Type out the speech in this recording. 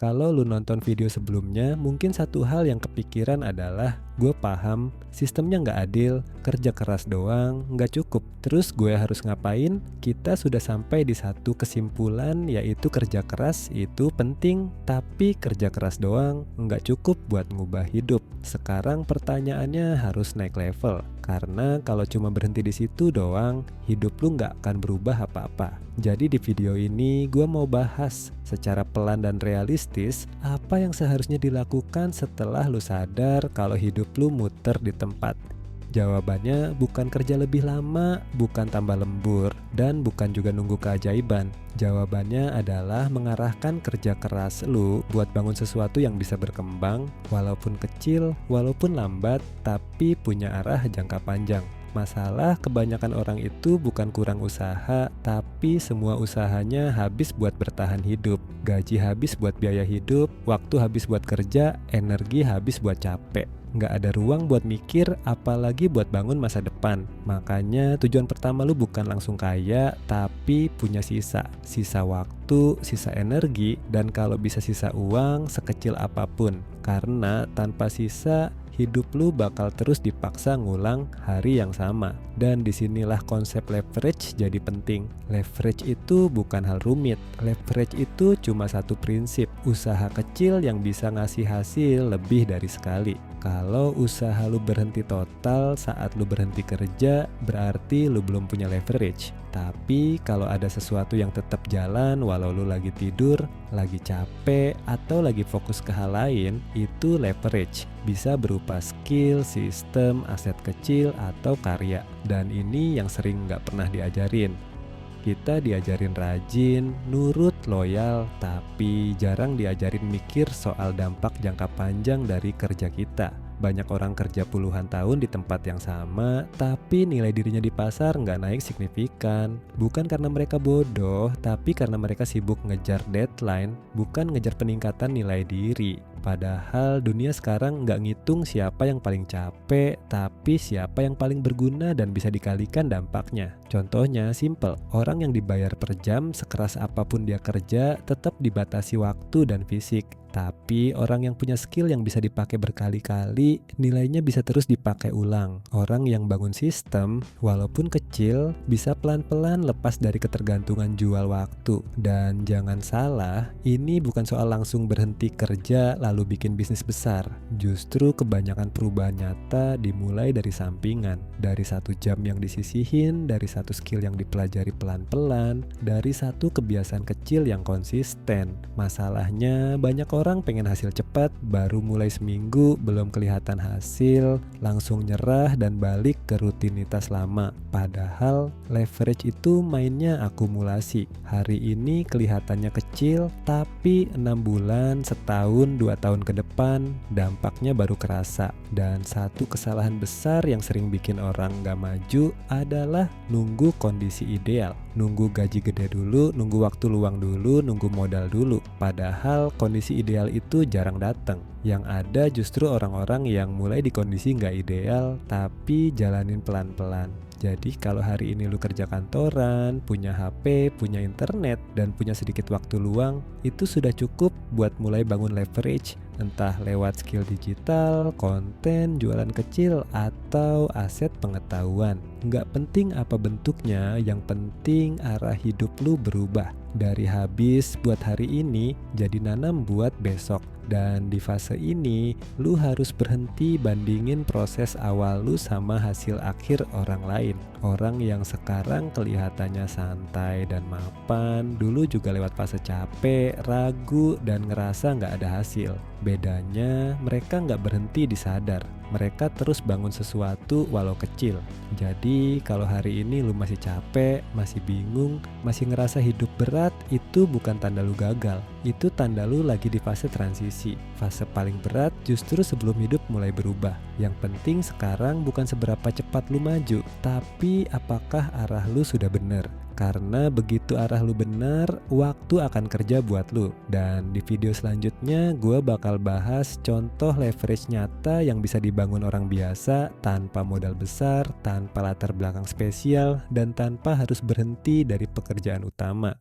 Kalau lu nonton video sebelumnya, mungkin satu hal yang kepikiran adalah gue paham sistemnya nggak adil, kerja keras doang nggak cukup. Terus gue harus ngapain? Kita sudah sampai di satu kesimpulan, yaitu kerja keras itu penting, tapi kerja keras doang nggak cukup buat ngubah hidup. Sekarang pertanyaannya harus naik level, karena kalau cuma berhenti di situ doang, hidup lu nggak akan berubah apa-apa. Jadi di video ini gue mau bahas secara pelan dan realistis apa yang seharusnya dilakukan setelah lu sadar kalau hidup lu muter di tempat. Jawabannya bukan kerja lebih lama, bukan tambah lembur, dan bukan juga nunggu keajaiban. Jawabannya adalah mengarahkan kerja keras lu buat bangun sesuatu yang bisa berkembang, walaupun kecil, walaupun lambat, tapi punya arah jangka panjang. Masalah kebanyakan orang itu bukan kurang usaha, tapi semua usahanya habis buat bertahan hidup. Gaji habis buat biaya hidup, waktu habis buat kerja, energi habis buat capek. Nggak ada ruang buat mikir, apalagi buat bangun masa depan. Makanya tujuan pertama lu bukan langsung kaya, tapi punya sisa. Sisa waktu, sisa energi, dan kalau bisa sisa uang sekecil apapun. Karena tanpa sisa, hidup lu bakal terus dipaksa ngulang hari yang sama. Dan disinilah konsep leverage jadi penting. Leverage itu bukan hal rumit. Leverage itu cuma satu prinsip, usaha kecil yang bisa ngasih hasil lebih dari sekali. Kalau usaha lu berhenti total saat lu berhenti kerja, berarti lu belum punya leverage. Tapi kalau ada sesuatu yang tetap jalan walau lu lagi tidur, lagi capek, atau lagi fokus ke hal lain, itu leverage. Bisa berupa skill, sistem, aset kecil, atau karya. Dan ini yang sering nggak pernah diajarin. Kita diajarin rajin, nurut, loyal, tapi jarang diajarin mikir soal dampak jangka panjang dari kerja kita. Banyak orang kerja puluhan tahun di tempat yang sama, tapi nilai dirinya di pasar nggak naik signifikan. Bukan karena mereka bodoh, tapi karena mereka sibuk ngejar deadline, bukan ngejar peningkatan nilai diri. Padahal dunia sekarang nggak ngitung siapa yang paling capek, tapi siapa yang paling berguna dan bisa dikalikan dampaknya. Contohnya simple, orang yang dibayar per jam sekeras apapun dia kerja tetap dibatasi waktu dan fisik. Tapi orang yang punya skill yang bisa dipakai berkali-kali, nilainya bisa terus dipakai ulang. Orang yang bangun sistem, walaupun kecil, bisa pelan-pelan lepas dari ketergantungan jual waktu. Dan jangan salah, ini bukan soal langsung berhenti kerja lalu bikin bisnis besar. Justru kebanyakan perubahan nyata dimulai dari sampingan. Dari 1 jam yang disisihin, dari satu skill yang dipelajari pelan-pelan, dari satu kebiasaan kecil yang konsisten. Masalahnya banyak orang pengen hasil cepat, baru mulai seminggu belum kelihatan hasil, langsung nyerah dan balik ke rutinitas lama. Padahal leverage itu mainnya akumulasi. Hari ini kelihatannya kecil, tapi 6 bulan, setahun, 2 tahun ke depan dampaknya baru kerasa. Dan satu kesalahan besar yang sering bikin orang gak maju adalah nunggu kondisi ideal. Nunggu gaji gede dulu, nunggu waktu luang dulu, nunggu modal dulu. Padahal kondisi ideal itu jarang datang. Yang ada justru orang-orang yang mulai di kondisi nggak ideal, tapi jalanin pelan-pelan. Jadi kalau hari ini lu kerja kantoran, punya HP, punya internet, dan punya sedikit waktu luang, itu sudah cukup buat mulai bangun leverage. Entah lewat skill digital, konten, jualan kecil, atau aset pengetahuan. Nggak penting apa bentuknya, yang penting arah hidup lu berubah. Dari habis buat hari ini, jadi nanam buat besok. Dan di fase ini, lu harus berhenti bandingin proses awal lu sama hasil akhir orang lain. Orang yang sekarang kelihatannya santai dan mapan, dulu juga lewat fase capek, ragu, dan ngerasa nggak ada hasil. Bedanya, mereka nggak berhenti di sadar. Mereka terus bangun sesuatu walau kecil. Jadi kalau hari ini lu masih capek, masih bingung, masih ngerasa hidup berat, itu bukan tanda lu gagal. Itu tanda lu lagi di fase transisi. Fase paling berat justru sebelum hidup mulai berubah. Yang penting sekarang bukan seberapa cepat lu maju, tapi apakah arah lu sudah benar. Karena begitu arah lu benar, waktu akan kerja buat lu. Dan di video selanjutnya gue bakal bahas contoh leverage nyata yang bisa dibangun orang biasa tanpa modal besar, tanpa latar belakang spesial, dan tanpa harus berhenti dari pekerjaan utama.